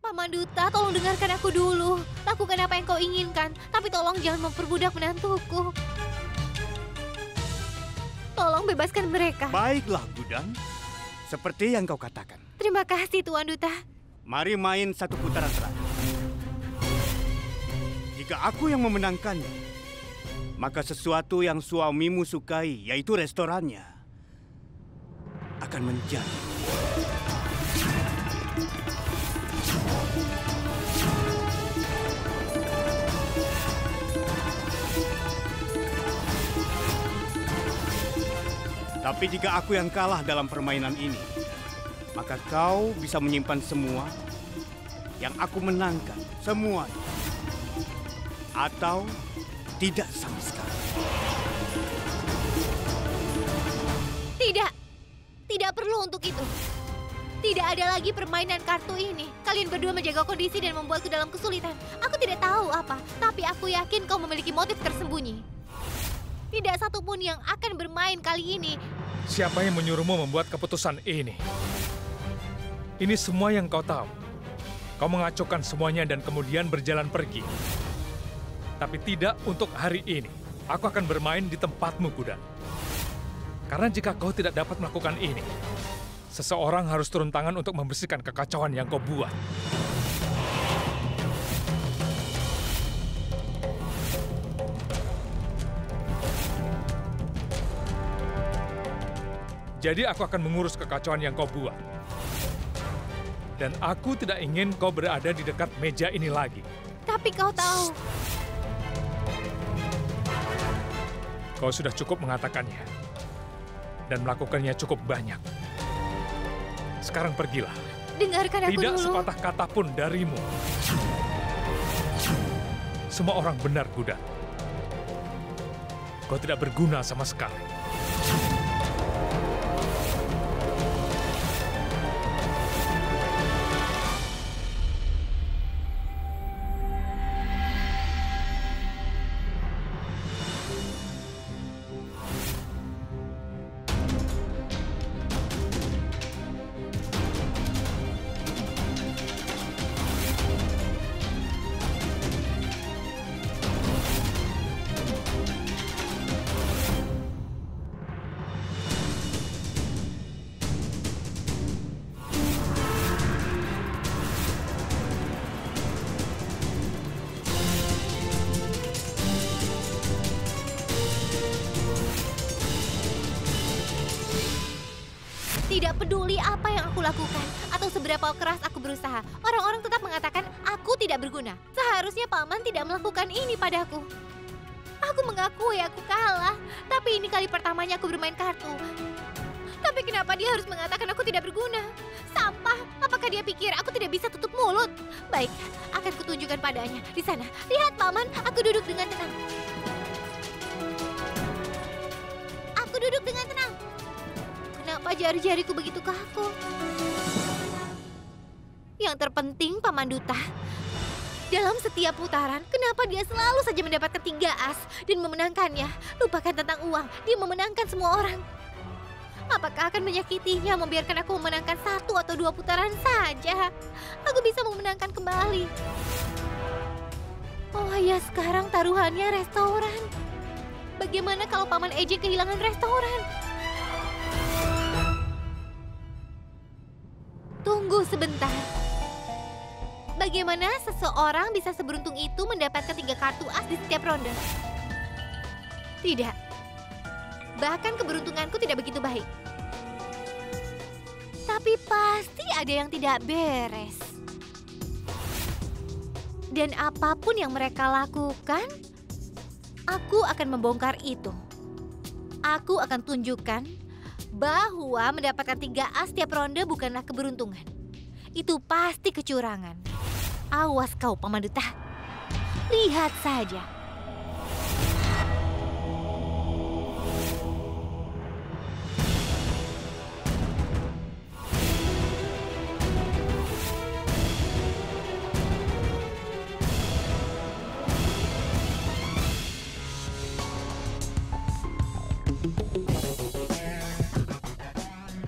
Paman Duta, tolong dengarkan aku dulu. Lakukan apa yang kau inginkan, tapi tolong jangan memperbudak menantuku. Tolong bebaskan mereka. Baiklah, Gudang. Seperti yang kau katakan. Terima kasih, Tuan Duta. Mari main satu putaran terakhir. Jika aku yang memenangkannya, maka sesuatu yang suamimu sukai, yaitu restorannya, akan menjadi. Tapi jika aku yang kalah dalam permainan ini, maka kau bisa menyimpan semua yang aku menangkan, semuanya. Atau tidak sama sekali. Tidak. Tidak perlu untuk itu. Tidak ada lagi permainan kartu ini. Kalian berdua menjaga kondisi dan membuatku dalam kesulitan. Aku tidak tahu apa, tapi aku yakin kau memiliki motif tersembunyi. Tidak satupun yang akan bermain kali ini. Siapa yang menyuruhmu membuat keputusan ini? Ini semua yang kau tahu. Kau mengacaukan semuanya dan kemudian berjalan pergi. Tapi tidak untuk hari ini. Aku akan bermain di tempatmu, Kuda. Karena jika kau tidak dapat melakukan ini, seseorang harus turun tangan untuk membersihkan kekacauan yang kau buat. Jadi aku akan mengurus kekacauan yang kau buat. Dan aku tidak ingin kau berada di dekat meja ini lagi. Tapi kau tahu. Kau sudah cukup mengatakannya. Dan melakukannya cukup banyak. Sekarang pergilah. Dengarkan aku Tidak dulu. sepatah kata pun darimu. Semua orang benar, Kuda. Kau tidak berguna sama sekali. Tidak peduli apa yang aku lakukan atau seberapa keras aku berusaha, orang-orang tetap mengatakan aku tidak berguna. Seharusnya Paman tidak melakukan ini padaku. Aku mengakui aku kalah, tapi ini kali pertamanya aku bermain kartu. Tapi kenapa dia harus mengatakan aku tidak berguna? Sampah, apakah dia pikir aku tidak bisa tutup mulut? Baik, akan kutunjukkan padanya. Di sana, lihat Paman, aku duduk dengan tenang. Aku duduk dengan tenang. Kenapa jari-jariku begitu kaku? Yang terpenting, Paman Duta, dalam setiap putaran, kenapa dia selalu saja mendapatkan 3 as dan memenangkannya? Lupakan tentang uang, dia memenangkan semua orang. Apakah akan menyakitinya membiarkan aku memenangkan 1 atau 2 putaran saja? Aku bisa memenangkan kembali. Oh ya, sekarang taruhannya restoran. Bagaimana kalau Paman Eje kehilangan restoran? Tunggu sebentar. Bagaimana seseorang bisa seberuntung itu mendapatkan 3 kartu as di setiap ronde? Tidak. Bahkan keberuntunganku tidak begitu baik. Tapi pasti ada yang tidak beres. Dan apapun yang mereka lakukan, aku akan membongkar itu. Aku akan tunjukkan bahwa mendapatkan 3 as tiap ronde bukanlah keberuntungan. Itu pasti kecurangan. Awas kau, Paman Duta. Lihat saja.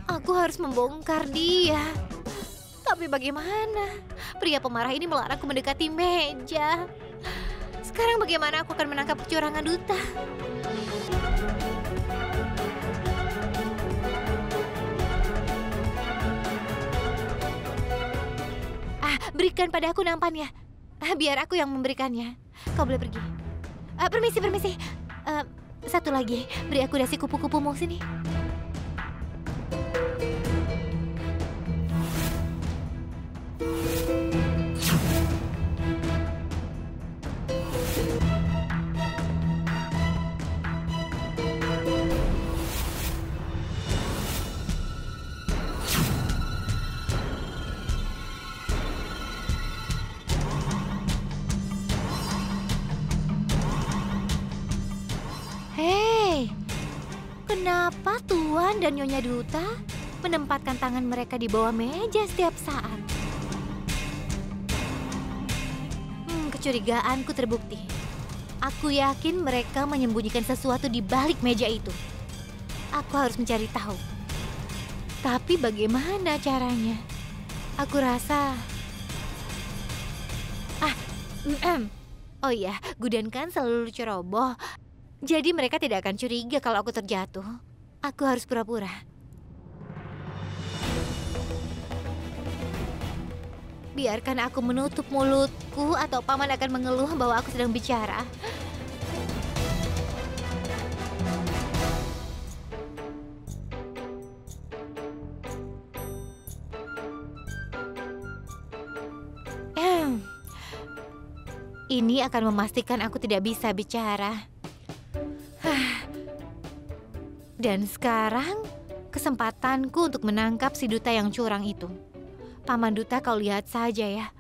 Aku harus membongkar dia. Tapi bagaimana? Pria pemarah ini melarangku mendekati meja. Sekarang bagaimana aku akan menangkap kecurangan duta? Berikan pada aku nampannya. Biar aku yang memberikannya. Kau boleh pergi. Permisi. Satu lagi, beri aku dasi kupu-kupumu sini. Kenapa Tuan dan Nyonya Duta menempatkan tangan mereka di bawah meja setiap saat? Kecurigaanku terbukti. Aku yakin mereka menyembunyikan sesuatu di balik meja itu. Aku harus mencari tahu. Tapi bagaimana caranya? Aku rasa... Oh iya, Gudan kan selalu ceroboh. Jadi mereka tidak akan curiga kalau aku terjatuh. Aku harus pura-pura. Biarkan aku menutup mulutku atau paman akan mengeluh bahwa aku sedang bicara. Ini akan memastikan aku tidak bisa bicara. Dan sekarang, kesempatanku untuk menangkap si duta yang curang itu. Paman Duta, kau lihat saja ya.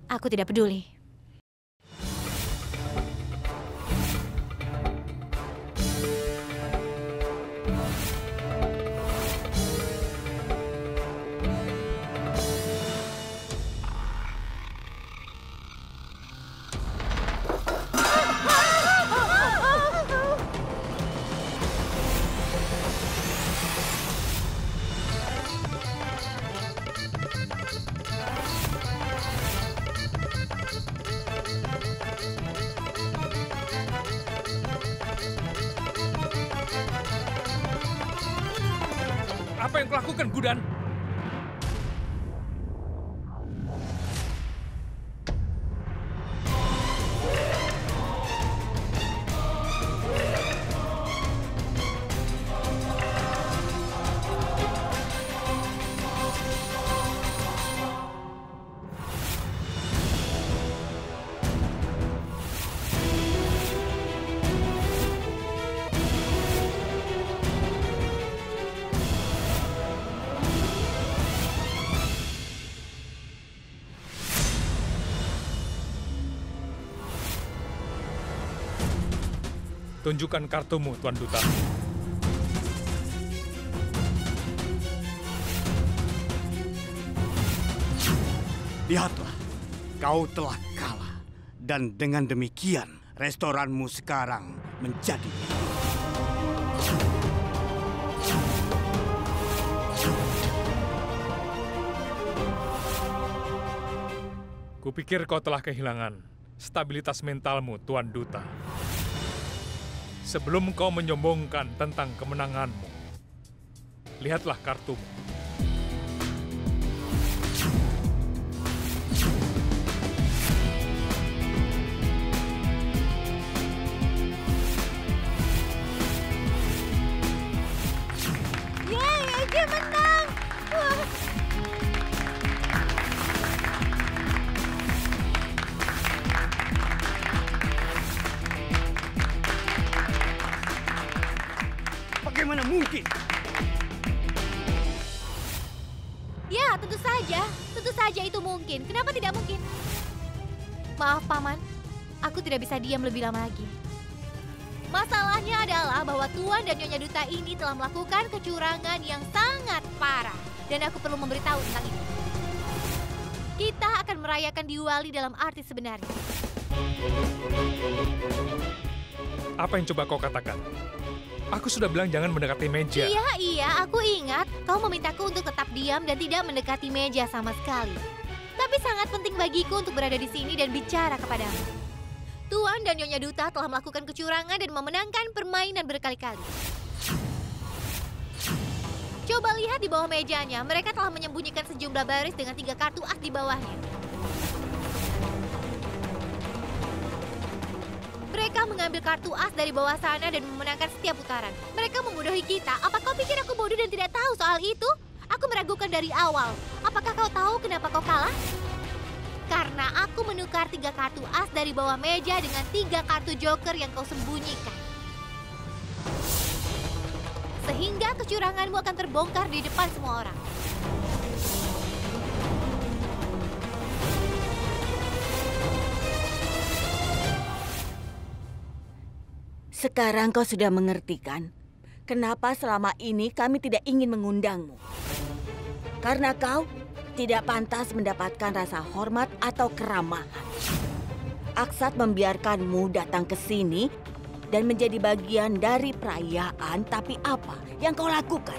Aku tidak peduli. Apa yang kau lakukan, Gudan? Tunjukkan kartumu, Tuan Duta. Lihatlah, kau telah kalah. Dan dengan demikian, restoranmu sekarang menjadi milik. Kupikir kau telah kehilangan stabilitas mentalmu, Tuan Duta. Sebelum kau menyombongkan tentang kemenanganmu, lihatlah kartumu. Yeay, Eji menang! Wah. Bagaimana mungkin? Ya, tentu saja itu mungkin. Kenapa tidak mungkin? Maaf, Paman. Aku tidak bisa diam lebih lama lagi. Masalahnya adalah bahwa Tuan dan Nyonya Duta ini telah melakukan kecurangan yang sangat parah. Dan aku perlu memberitahu tentang itu. Kita akan merayakan Diwali dalam arti sebenarnya. Apa yang coba kau katakan? Aku sudah bilang jangan mendekati meja. Iya, aku ingat. Kau memintaku untuk tetap diam dan tidak mendekati meja sama sekali. Tapi bagiku untuk berada di sini dan bicara kepadamu. Tuan dan Nyonya Duta telah melakukan kecurangan dan memenangkan permainan berkali-kali. Coba lihat di bawah mejanya, mereka telah menyembunyikan sejumlah baris dengan 3 kartu as di bawahnya. Mereka mengambil kartu as dari bawah sana dan memenangkan setiap putaran. Mereka membodohi kita. Apa kau pikir aku bodoh dan tidak tahu soal itu? Aku meragukan dari awal. Apakah kau tahu kenapa kau kalah? Karena aku menukar 3 kartu as dari bawah meja dengan 3 kartu joker yang kau sembunyikan. Sehingga kecuranganmu akan terbongkar di depan semua orang. Sekarang kau sudah mengerti kan? Kenapa selama ini kami tidak ingin mengundangmu? Karena kau tidak pantas mendapatkan rasa hormat atau keramahan. Aksat membiarkanmu datang ke sini dan menjadi bagian dari perayaan, tapi apa yang kau lakukan?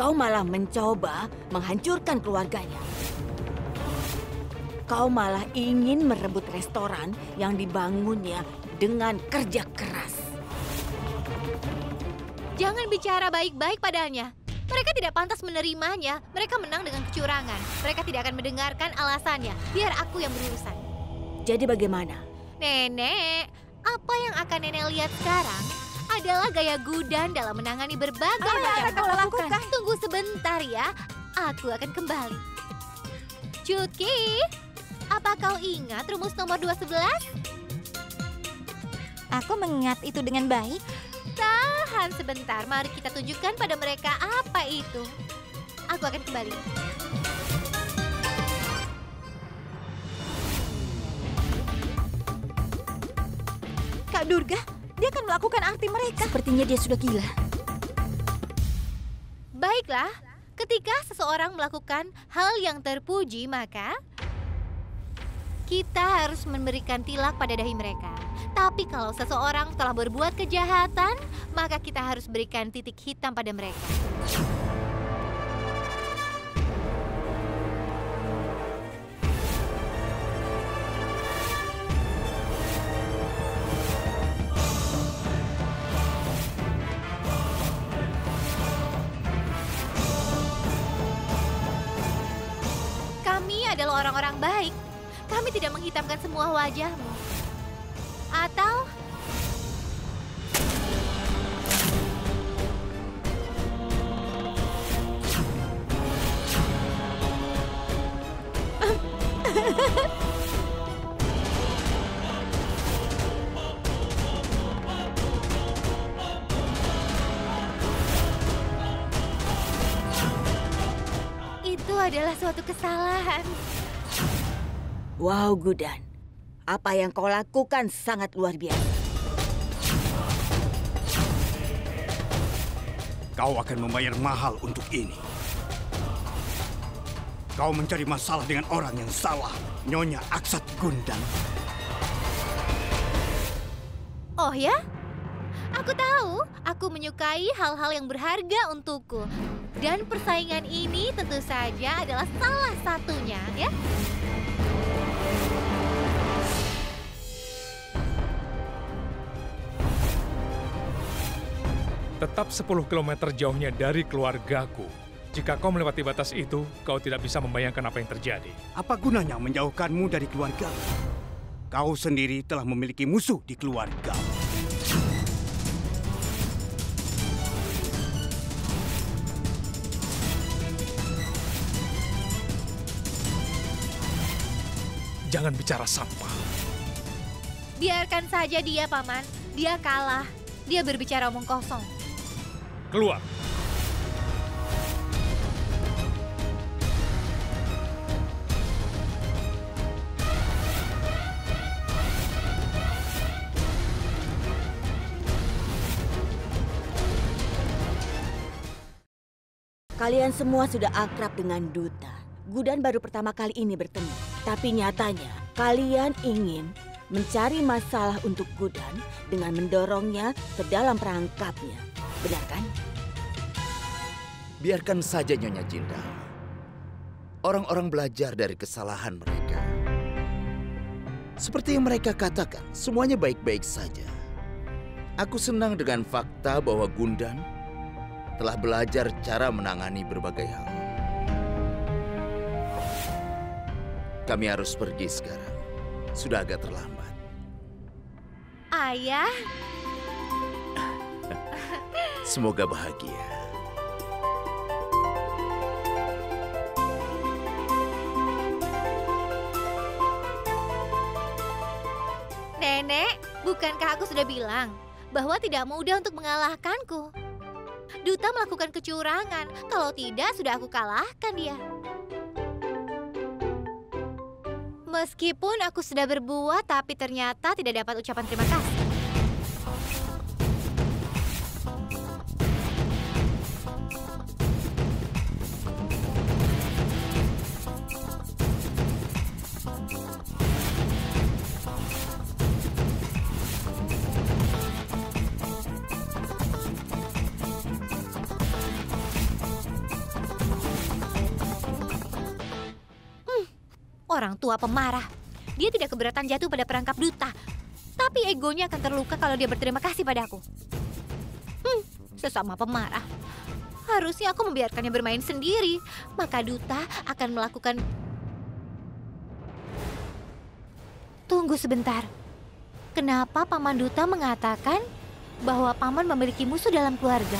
Kau malah mencoba menghancurkan keluarganya. Kau malah ingin merebut restoran yang dibangunnya dengan kerja keras. Jangan bicara baik-baik padanya. Mereka tidak pantas menerimanya. Mereka menang dengan kecurangan. Mereka tidak akan mendengarkan alasannya. Biar aku yang berurusan. Jadi bagaimana? Nenek, apa yang akan nenek lihat sekarang adalah gaya Gudan dalam menangani berbagai macam kau lakukan? Tunggu sebentar ya. Aku akan kembali. Cuki, apa kau ingat rumus nomor 211? Aku mengingat itu dengan baik. Tahan sebentar, mari kita tunjukkan pada mereka apa itu. Aku akan kembali. Kak Durga, dia akan melakukan arti mereka. Sepertinya dia sudah gila. Baiklah, ketika seseorang melakukan hal yang terpuji, maka kita harus memberikan tilak pada dahi mereka. Tapi kalau seseorang telah berbuat kejahatan, maka kita harus berikan titik hitam pada mereka. Kami adalah orang-orang baik. Kami tidak menghitamkan semua wajahmu. Atau itu adalah suatu kesalahan. Wow, Gudan. Apa yang kau lakukan sangat luar biasa. Kau akan membayar mahal untuk ini. Kau mencari masalah dengan orang yang salah, Nyonya Aksat Gundam. Oh ya? Aku tahu, aku menyukai hal-hal yang berharga untukku. Dan persaingan ini tentu saja adalah salah satunya, ya. Tetap 10 km jauhnya dari keluargaku. Jika kau melewati batas itu, kau tidak bisa membayangkan apa yang terjadi. Apa gunanya menjauhkanmu dari keluarga? Kau sendiri telah memiliki musuh di keluarga. Jangan bicara sampah. Biarkan saja dia, Paman. Dia kalah. Dia berbicara omong kosong. Keluar. Kalian semua sudah akrab dengan Duta. Gudan baru pertama kali ini bertemu. Tapi nyatanya, kalian ingin mencari masalah untuk Gudan dengan mendorongnya ke dalam perangkapnya. Benar kan? Biarkan saja Nyonya Jinda. Orang-orang belajar dari kesalahan mereka. mereka. Seperti yang mereka katakan, semuanya baik-baik saja. Aku senang dengan fakta bahwa Gundan telah belajar cara menangani berbagai hal. Kami harus pergi sekarang. Sudah agak terlambat. Ayah, Semoga bahagia. Nenek, bukankah aku sudah bilang bahwa tidak mudah untuk mengalahkanku? Duta melakukan kecurangan, kalau tidak sudah aku kalahkan dia. Meskipun aku sudah berbuat, tapi ternyata tidak dapat ucapan terima kasih. Orang tua pemarah. Dia tidak keberatan jatuh pada perangkap duta. Tapi egonya akan terluka kalau dia berterima kasih padaku. Sesama pemarah. Harusnya aku membiarkannya bermain sendiri. Maka duta akan melakukan... Tunggu sebentar. Kenapa Paman Duta mengatakan bahwa Paman memiliki musuh dalam keluarga?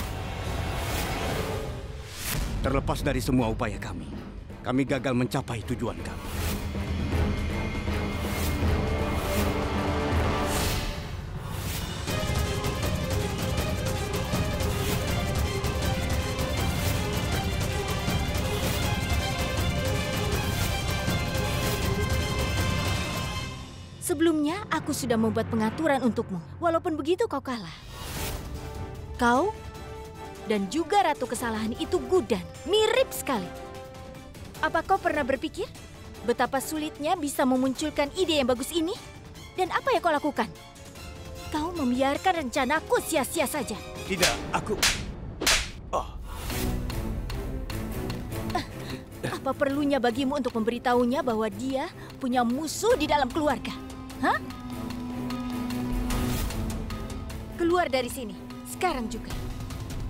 Terlepas dari semua upaya kami gagal mencapai tujuan kami. Sebelumnya, aku sudah membuat pengaturan untukmu. Walaupun begitu, kau kalah. Kau dan juga Ratu Kesalahan itu Gundan. Mirip sekali. Apa kau pernah berpikir betapa sulitnya bisa memunculkan ide yang bagus ini? Dan apa yang kau lakukan? Kau membiarkan rencanaku sia-sia saja. Tidak, aku... Apa perlunya bagimu untuk memberitahunya bahwa dia punya musuh di dalam keluarga? Hah? Keluar dari sini, sekarang juga.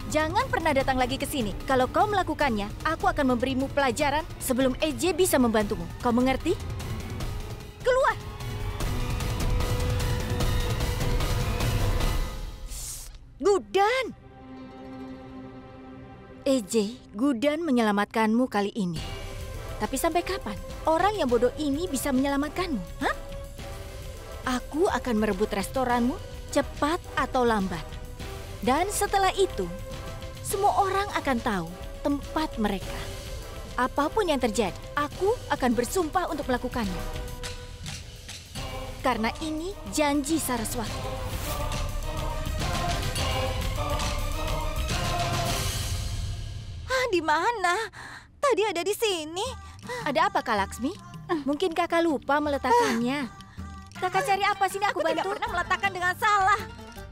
Jangan pernah datang lagi ke sini. Kalau kau melakukannya, aku akan memberimu pelajaran sebelum EJ bisa membantumu. Kau mengerti? Keluar! Gundan! EJ, Gundan menyelamatkanmu kali ini. Tapi sampai kapan orang yang bodoh ini bisa menyelamatkanmu? Hah? Aku akan merebut restoranmu cepat atau lambat. Dan setelah itu, semua orang akan tahu tempat mereka. Apapun yang terjadi, aku akan bersumpah untuk melakukannya. Karena ini janji Saraswati. Di mana? Tadi ada di sini. Ada apa, Kak Laksmi? Mungkin kakak lupa meletakkannya. Kakak cari apa sini, aku Tidak bantu. pernah meletakkan dengan salah.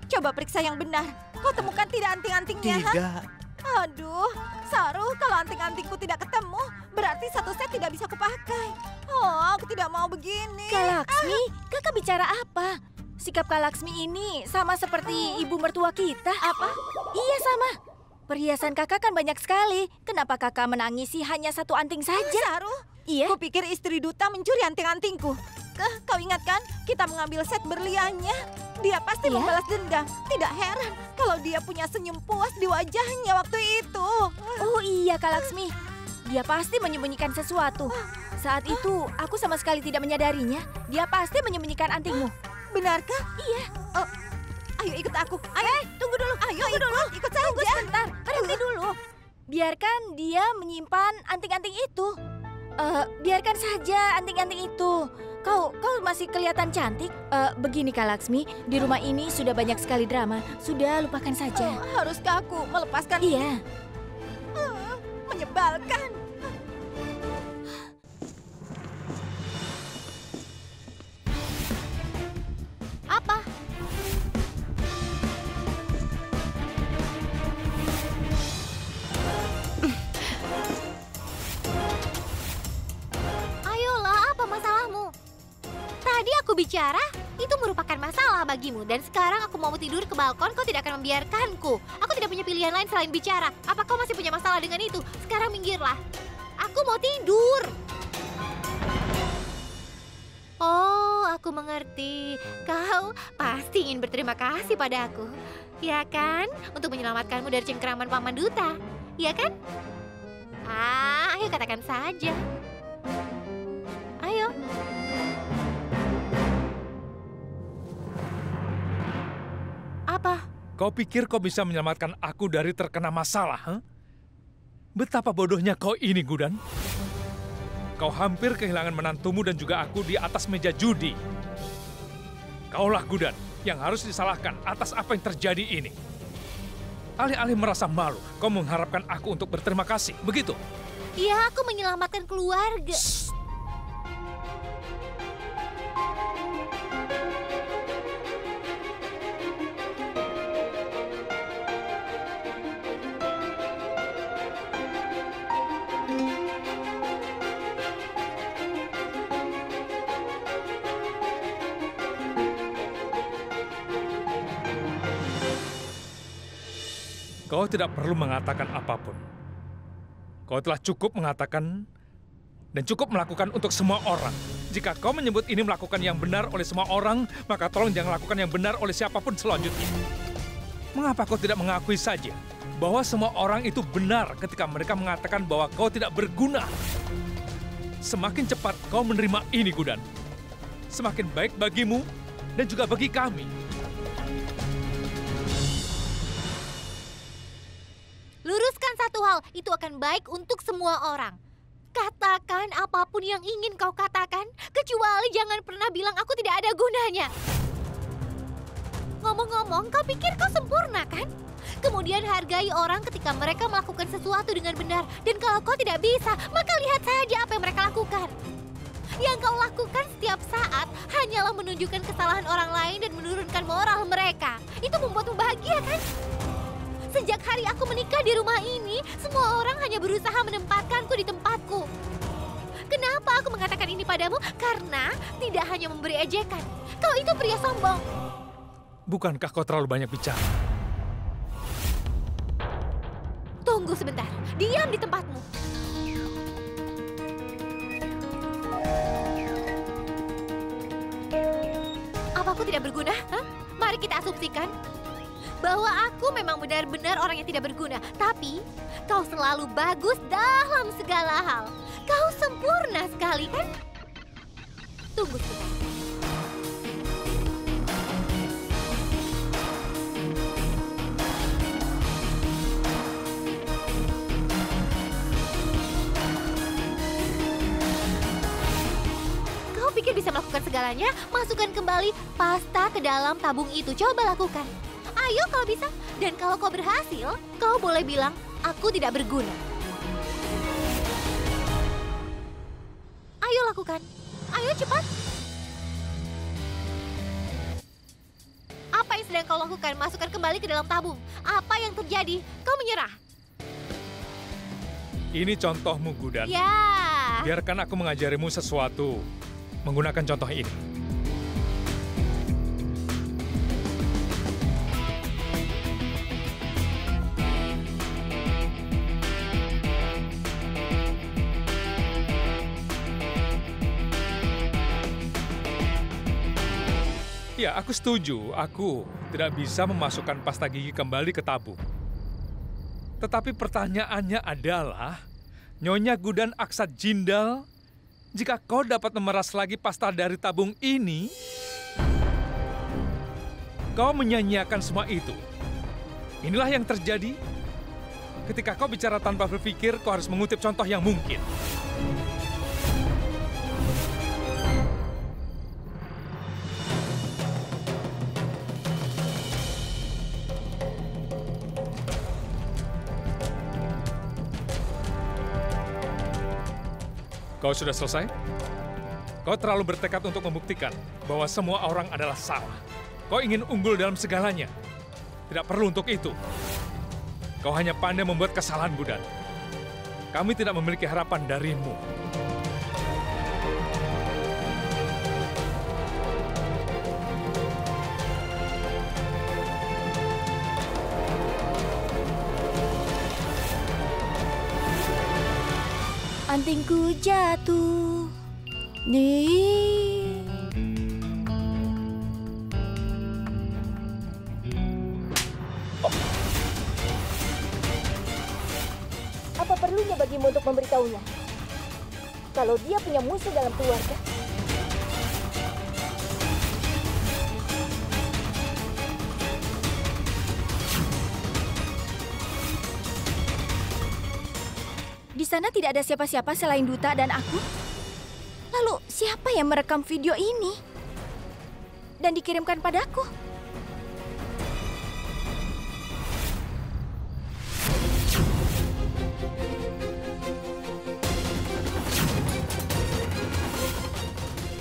Coba periksa yang benar. Kau temukan tidak anting-antingnya? Tidak. Aduh, Saru, kalau anting-antingku tidak ketemu, berarti satu set tidak bisa kupakai. Oh, aku tidak mau begini. Kak Laksmi, kakak bicara apa? Sikap Kak Laksmi ini sama seperti ibu mertua kita. Apa? Iya, sama. Perhiasan kakak kan banyak sekali. Kenapa kakak menangisi hanya satu anting saja? Saru, Iya. kupikir istri duta mencuri anting-antingku. Kau ingat kan, kita mengambil set berliannya. Dia pasti Iya? membalas dendam. Tidak heran kalau dia punya senyum puas di wajahnya waktu itu. Oh iya, Kak Laksmi. Dia pasti menyembunyikan sesuatu. Saat itu, aku sama sekali tidak menyadarinya. Dia pasti menyembunyikan antingmu. Benarkah? Iya. Oh, ayo ikut aku. Ayo, Tunggu dulu. ayo ikut saja. Tunggu sebentar. Berhenti dulu. Biarkan dia menyimpan anting-anting itu. Biarkan saja anting-anting itu. Kau masih kelihatan cantik. Begini, Kak Laksmi, di rumah ini sudah banyak sekali drama. Sudah, lupakan saja. Haruskah aku melepaskan? Iya. Menyebalkan. Apa? Ayolah, apa masalahmu? Jadi aku bicara, itu merupakan masalah bagimu. Dan sekarang aku mau tidur ke balkon, kau tidak akan membiarkanku. Aku tidak punya pilihan lain selain bicara. Apa kau masih punya masalah dengan itu? Sekarang minggirlah. Aku mau tidur. Oh, aku mengerti. Kau pasti ingin berterima kasih pada aku. Ya kan? Untuk menyelamatkanmu dari cengkeraman Paman Duta. Ya kan? Ayo katakan saja. Ayo. Apa? Kau pikir kau bisa menyelamatkan aku dari terkena masalah, huh? Betapa bodohnya kau ini, Gudan. Kau hampir kehilangan menantumu dan juga aku di atas meja judi. Kaulah, Gudan, yang harus disalahkan atas apa yang terjadi ini. Alih-alih merasa malu, kau mengharapkan aku untuk berterima kasih, begitu? Ya, aku menyelamatkan keluarga. Shh. Kau tidak perlu mengatakan apapun. Kau telah cukup mengatakan dan cukup melakukan untuk semua orang. Jika kau menyebut ini melakukan yang benar oleh semua orang, maka tolong jangan lakukan yang benar oleh siapapun selanjutnya. Mengapa kau tidak mengakui saja bahwa semua orang itu benar ketika mereka mengatakan bahwa kau tidak berguna? Semakin cepat kau menerima ini, Gudan, semakin baik bagimu dan juga bagi kami. Luruskan satu hal, itu akan baik untuk semua orang. Katakan apapun yang ingin kau katakan, kecuali jangan pernah bilang aku tidak ada gunanya. Ngomong-ngomong, kau pikir kau sempurna kan? Kemudian hargai orang ketika mereka melakukan sesuatu dengan benar. Dan kalau kau tidak bisa, maka lihat saja apa yang mereka lakukan. Yang kau lakukan setiap saat hanyalah menunjukkan kesalahan orang lain dan menurunkan moral mereka. Itu membuatmu bahagia kan? Sejak hari aku menikah di rumah ini, semua orang hanya berusaha menempatkanku di tempatku. Kenapa aku mengatakan ini padamu? Karena tidak hanya memberi ejekan. Kau itu pria sombong. Bukankah kau terlalu banyak bicara? Tunggu sebentar, diam di tempatmu. Apa aku tidak berguna? Hah? Mari kita asumsikan bahwa aku memang benar-benar orang yang tidak berguna. Tapi, kau selalu bagus dalam segala hal. Kau sempurna sekali, kan? Tunggu sebentar. Kau pikir bisa melakukan segalanya? Masukkan kembali pasta ke dalam tabung itu. Coba lakukan. Ayo kalau bisa. Dan kalau kau berhasil, kau boleh bilang, aku tidak berguna. Ayo lakukan. Ayo cepat. Apa yang sedang kau lakukan? Masukkan kembali ke dalam tabung. Apa yang terjadi? Kau menyerah. Ini contohmu, Gudan. Ya. Biarkan aku mengajarimu sesuatu menggunakan contoh ini. Ya, aku setuju. Aku tidak bisa memasukkan pasta gigi kembali ke tabung. Tetapi pertanyaannya adalah, Nyonya Gudan Aksat Jindal, jika kau dapat memeras lagi pasta dari tabung ini, kau menyanyiakan semua itu. Inilah yang terjadi ketika kau bicara tanpa berpikir, kau harus mengutip contoh yang mungkin. Kau sudah selesai? Kau terlalu bertekad untuk membuktikan bahwa semua orang adalah salah. Kau ingin unggul dalam segalanya. Tidak perlu untuk itu. Kau hanya pandai membuat kesalahan, Gudan. Kami tidak memiliki harapan darimu. Antingku jatuh. Nih. Apa perlunya bagimu untuk memberitahunya? Kalau dia punya musuh dalam keluarga? Di sana tidak ada siapa-siapa selain Duta dan aku. Lalu siapa yang merekam video ini dan dikirimkan padaku?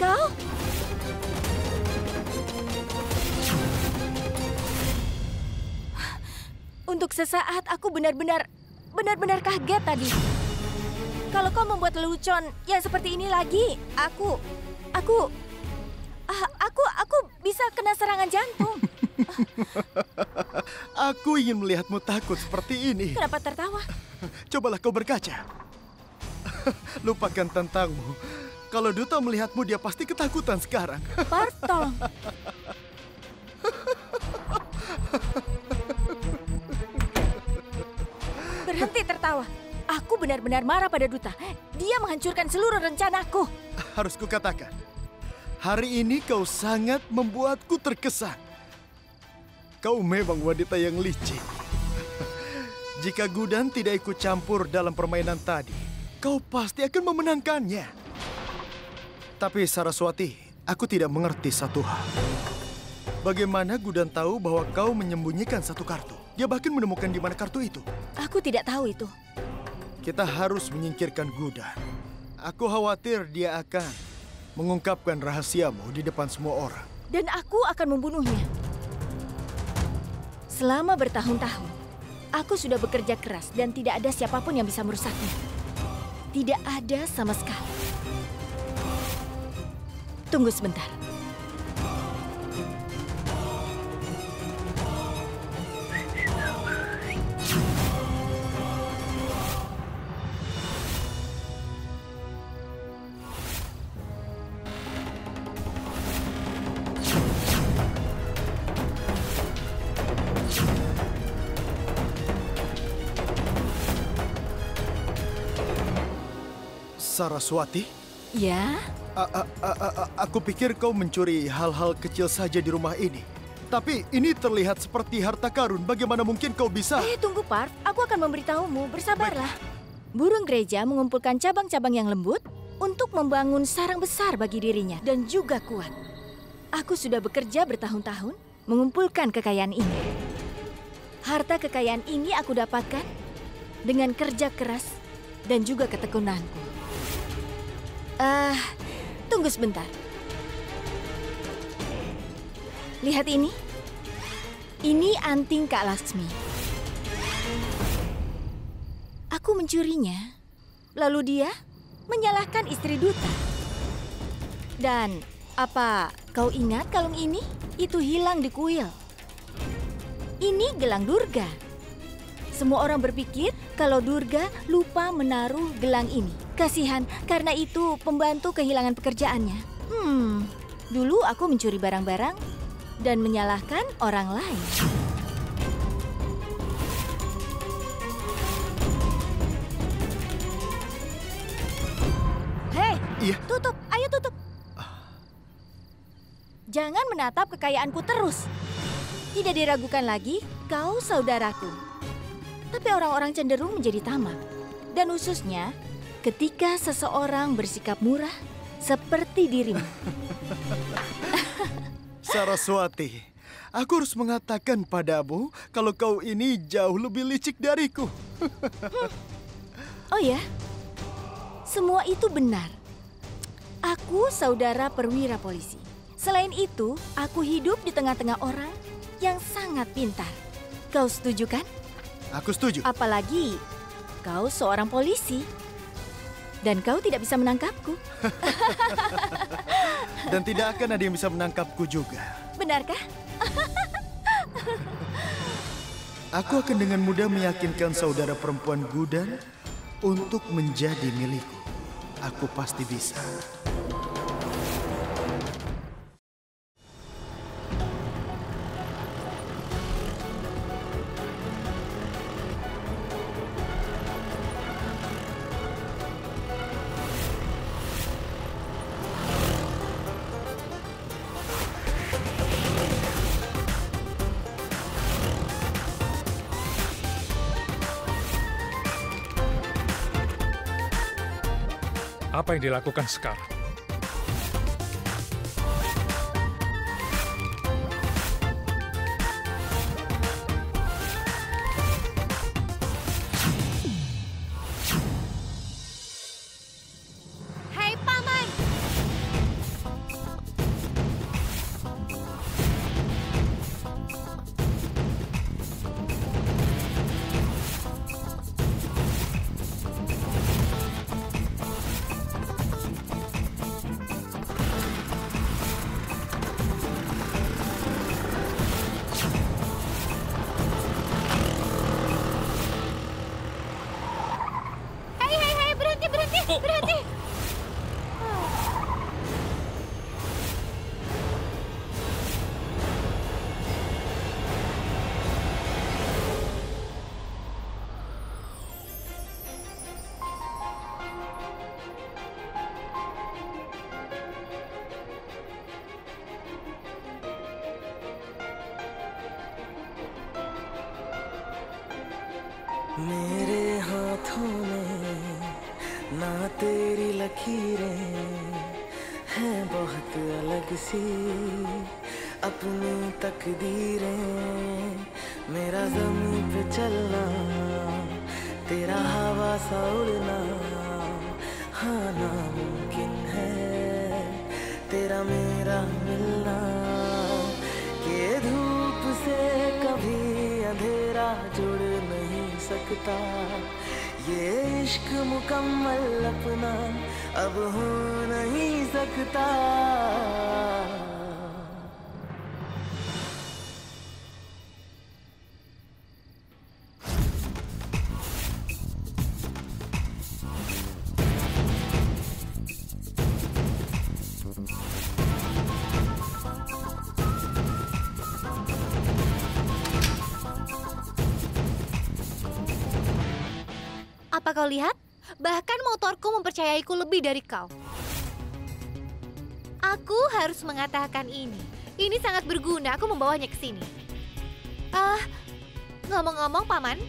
Kau? Untuk sesaat aku benar-benar kaget tadi. Kalau kau membuat lelucon yang seperti ini lagi, aku bisa kena serangan jantung. Aku ingin melihatmu takut seperti ini. Kenapa tertawa? Cobalah kau berkaca. Lupakan tentangmu. Kalau Duta melihatmu, dia pasti ketakutan sekarang. Parv, tolong. Berhenti tertawa. Aku benar-benar marah pada Duta. Dia menghancurkan seluruh rencanaku. Harus kukatakan, hari ini kau sangat membuatku terkesan. Kau memang wanita yang licik. Jika Gudan tidak ikut campur dalam permainan tadi, kau pasti akan memenangkannya. Tapi Saraswati, aku tidak mengerti satu hal. Bagaimana Gudan tahu bahwa kau menyembunyikan satu kartu? Dia bahkan menemukan di mana kartu itu. Aku tidak tahu itu. Kita harus menyingkirkan Gudan. Aku khawatir dia akan mengungkapkan rahasiamu di depan semua orang. Dan aku akan membunuhnya. Selama bertahun-tahun, aku sudah bekerja keras dan tidak ada siapapun yang bisa merusaknya. Tidak ada sama sekali. Tunggu sebentar. Saraswati? Ya? Aku pikir kau mencuri hal-hal kecil saja di rumah ini. Tapi ini terlihat seperti harta karun. Bagaimana mungkin kau bisa... Tunggu, Parv. Aku akan memberitahumu. Bersabarlah. Burung gereja mengumpulkan cabang-cabang yang lembut untuk membangun sarang besar bagi dirinya dan juga kuat. Aku sudah bekerja bertahun-tahun mengumpulkan kekayaan ini. Harta kekayaan ini aku dapatkan dengan kerja keras dan juga ketekunanku. Tunggu sebentar. Lihat ini. Ini anting Kak Laksmi. Aku mencurinya. Lalu dia menyalahkan istri Duta. Dan apa kau ingat kalung ini? Itu hilang di kuil. Ini gelang Durga. Semua orang berpikir kalau Durga lupa menaruh gelang ini. Kasihan, karena itu pembantu kehilangan pekerjaannya. Dulu aku mencuri barang-barang dan menyalahkan orang lain. Hei, Iya. tutup, ayo tutup. Jangan menatap kekayaanku terus. Tidak diragukan lagi, kau saudaraku. Tapi orang-orang cenderung menjadi tamak. Dan khususnya ketika seseorang bersikap murah seperti dirimu. Saraswati, aku harus mengatakan padamu kalau kau ini jauh lebih licik dariku. Oh ya? Semua itu benar. Aku saudara perwira polisi. Selain itu, aku hidup di tengah-tengah orang yang sangat pintar. Kau setuju kan? Aku setuju. Apalagi kau seorang polisi. Dan kau tidak bisa menangkapku. Dan tidak akan ada yang bisa menangkapku juga. Benarkah? Aku akan dengan mudah meyakinkan saudara perempuan Gudan untuk menjadi milikku. aku pasti bisa. Apa yang dilakukan sekarang? Hei Paman! Hei, berhenti! Berhenti! मेरे हाथों में ना तेरी लकीरें हैं बहुत अलग सी अपनी तकदीरें मेरा ज़मीन पे चलना तेरा हवा सा उड़ना हाँ नामुमकिन है तेरा मेरा मिलना कि धूप से कभी अंधेरा जुड़ नहीं सकता ये इश्क मुकम्मल अपना अब हो नहीं सकता Apa kau lihat? Bahkan motorku mempercayaiku lebih dari kau. Aku harus mengatakan ini. Ini sangat berguna, aku membawanya ke sini. Ngomong-ngomong, Paman.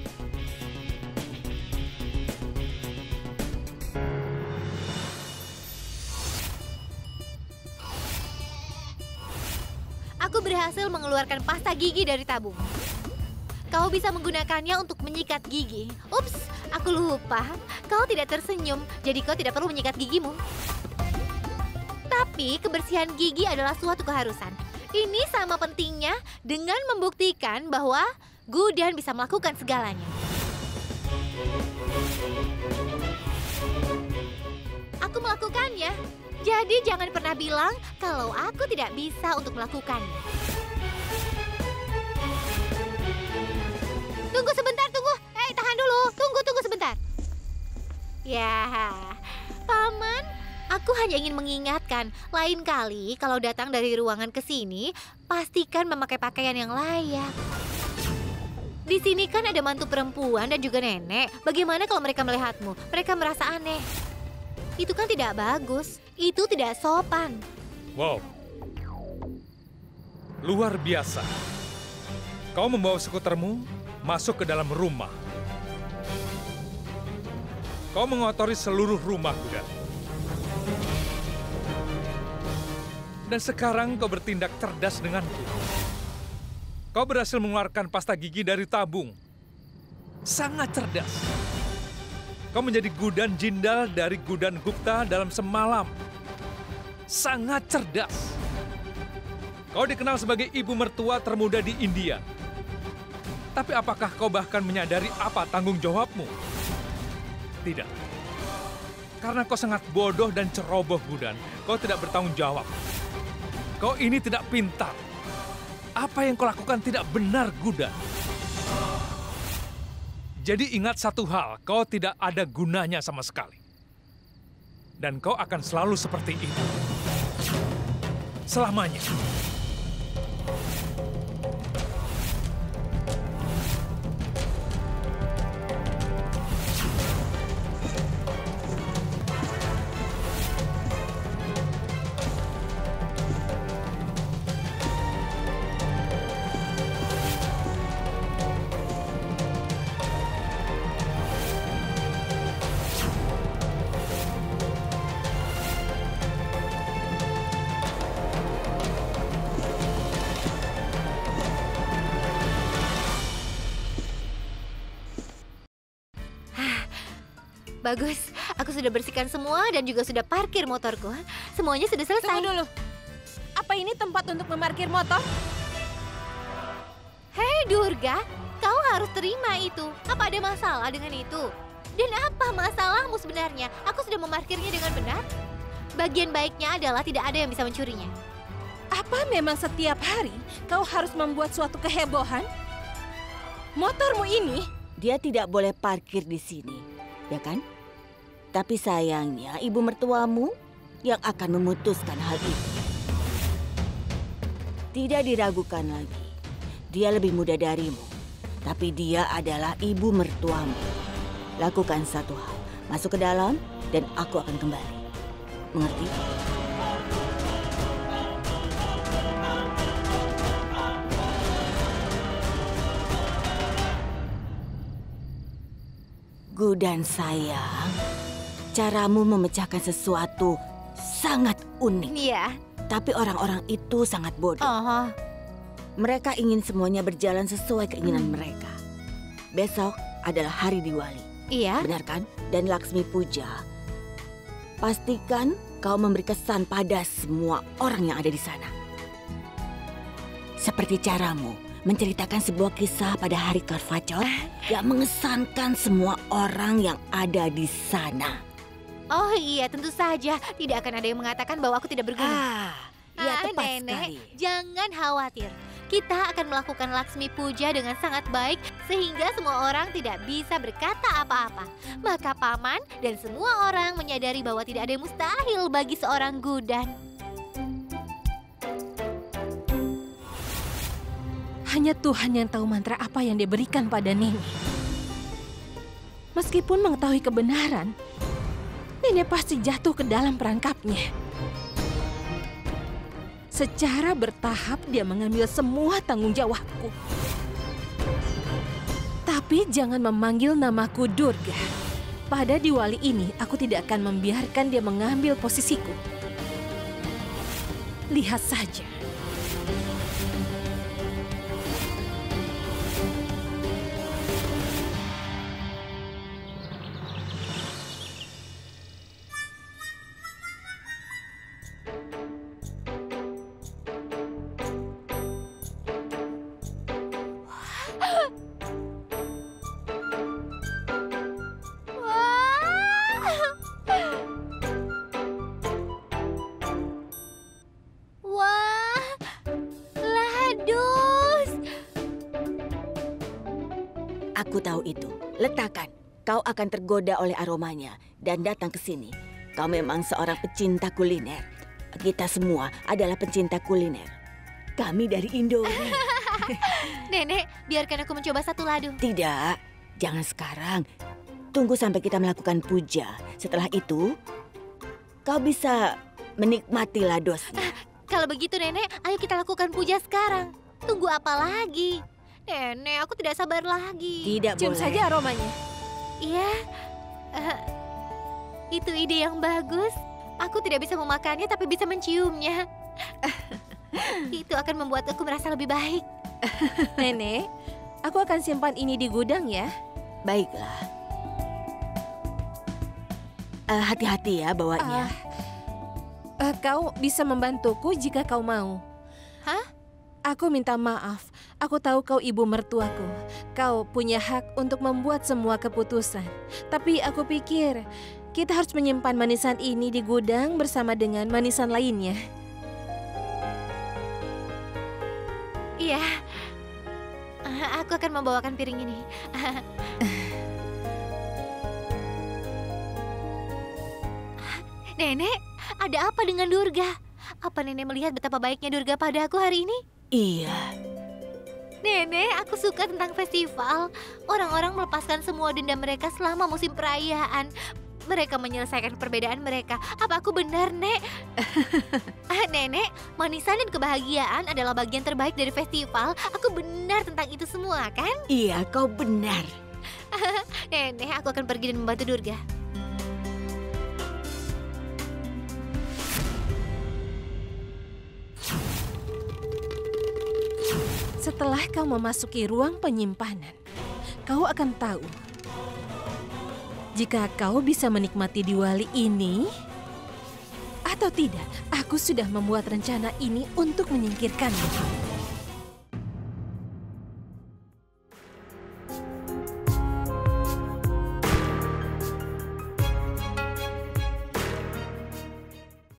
Aku berhasil mengeluarkan pasta gigi dari tabung. Kau bisa menggunakannya untuk menyikat gigi. Ups, aku lupa. Kau tidak tersenyum, jadi kau tidak perlu menyikat gigimu. Tapi kebersihan gigi adalah suatu keharusan. Ini sama pentingnya dengan membuktikan bahwa Gudan bisa melakukan segalanya. Aku melakukannya. Jadi jangan pernah bilang kalau aku tidak bisa untuk melakukannya. Tunggu sebentar, tunggu. Hei, tahan dulu. Tunggu sebentar. Ya, Paman, aku hanya ingin mengingatkan. Lain kali kalau datang dari ruangan ke sini, pastikan memakai pakaian yang layak. Di sini kan ada mantu perempuan dan juga nenek. Bagaimana kalau mereka melihatmu? Mereka merasa aneh. Itu kan tidak bagus. Itu tidak sopan. Wow. Luar biasa. Kau membawa skutermu masuk ke dalam rumah. Kau mengotori seluruh rumah, Gudan. Dan sekarang kau bertindak cerdas denganku. Kau berhasil mengeluarkan pasta gigi dari tabung. Sangat cerdas. Kau menjadi Gudan Jindal dari Gudan Gupta dalam semalam. Sangat cerdas. Kau dikenal sebagai ibu mertua termuda di India. Tapi apakah kau bahkan menyadari apa tanggung jawabmu? Tidak. Karena kau sangat bodoh dan ceroboh, Gudan. Kau tidak bertanggung jawab. Kau ini tidak pintar. Apa yang kau lakukan tidak benar, Gudan. Jadi ingat satu hal, kau tidak ada gunanya sama sekali. Dan kau akan selalu seperti itu. Selamanya. Bagus, aku sudah bersihkan semua dan juga sudah parkir motorku. Semuanya sudah selesai. Tunggu dulu. Apa ini tempat untuk memarkir motor? Hei Durga, kau harus terima itu. Apa ada masalah dengan itu? Dan apa masalahmu sebenarnya? Aku sudah memarkirnya dengan benar. Bagian baiknya adalah tidak ada yang bisa mencurinya. Apa memang setiap hari kau harus membuat suatu kehebohan? Motormu ini? Dia tidak boleh parkir di sini, ya kan? Tapi sayangnya ibu mertuamu yang akan memutuskan hal itu. Tidak diragukan lagi. Dia lebih muda darimu. Tapi dia adalah ibu mertuamu. Lakukan satu hal. Masuk ke dalam dan aku akan kembali. Mengerti? Gudan sayang, caramu memecahkan sesuatu sangat unik. Iya. Tapi orang-orang itu sangat bodoh. Oh, Mereka ingin semuanya berjalan sesuai keinginan mereka. Besok adalah hari Diwali, iya. benar kan? Dan Laksmi Puja. Pastikan kau memberi kesan pada semua orang yang ada di sana. Seperti caramu menceritakan sebuah kisah pada hari Karvachot yang mengesankan semua orang yang ada di sana. Oh iya, tentu saja. Tidak akan ada yang mengatakan bahwa aku tidak berguna. Ya tepat Nenek, sekali. jangan khawatir. Kita akan melakukan Laksmi Puja dengan sangat baik sehingga semua orang tidak bisa berkata apa-apa. Maka paman dan semua orang menyadari bahwa tidak ada yang mustahil bagi seorang Gudan. Hanya Tuhan yang tahu mantra apa yang diberikan pada Nenek. Meskipun mengetahui kebenaran, Nenek pasti jatuh ke dalam perangkapnya. Secara bertahap dia mengambil semua tanggung jawabku. Tapi jangan memanggil namaku Durga. Pada Diwali ini aku tidak akan membiarkan dia mengambil posisiku. Lihat saja. Wah, ladus. Aku tahu itu. Letakkan. Kau akan tergoda oleh aromanya dan datang ke sini. Kau memang seorang pecinta kuliner. Kita semua adalah pecinta kuliner. Kami dari Indomie. Nenek, biarkan aku mencoba satu ladu. Tidak, jangan sekarang. Tunggu sampai kita melakukan puja. Setelah itu, kau bisa menikmati ladosnya. Kalau begitu Nenek, ayo kita lakukan puja sekarang. Tunggu apa lagi? Nenek, aku tidak sabar lagi. Tidak Cium boleh. saja aromanya. Iya, itu ide yang bagus. Aku tidak bisa memakannya tapi bisa menciumnya. Itu akan membuat aku merasa lebih baik. Nenek, aku akan simpan ini di gudang ya. Baiklah. Hati-hati ya bawanya. Kau bisa membantuku jika kau mau. Hah? Aku minta maaf. Aku tahu kau ibu mertuaku. Kau punya hak untuk membuat semua keputusan. Tapi aku pikir kita harus menyimpan manisan ini di gudang bersama dengan manisan lainnya. Iya. Aku akan membawakan piring ini. Nenek, ada apa dengan Durga? Apa nenek melihat betapa baiknya Durga padaku hari ini? Iya. Nenek, aku suka tentang festival. Orang-orang melepaskan semua dendam mereka selama musim perayaan. Mereka menyelesaikan perbedaan mereka. Apa aku benar, Nek? Nenek, manisan dan kebahagiaan adalah bagian terbaik dari festival. Aku benar tentang itu semua, kan? Iya, kau benar. Nenek, aku akan pergi dan membantu Durga. Setelah kau memasuki ruang penyimpanan, kau akan tahu jika kau bisa menikmati Diwali ini atau tidak. Aku sudah membuat rencana ini untuk menyingkirkanmu.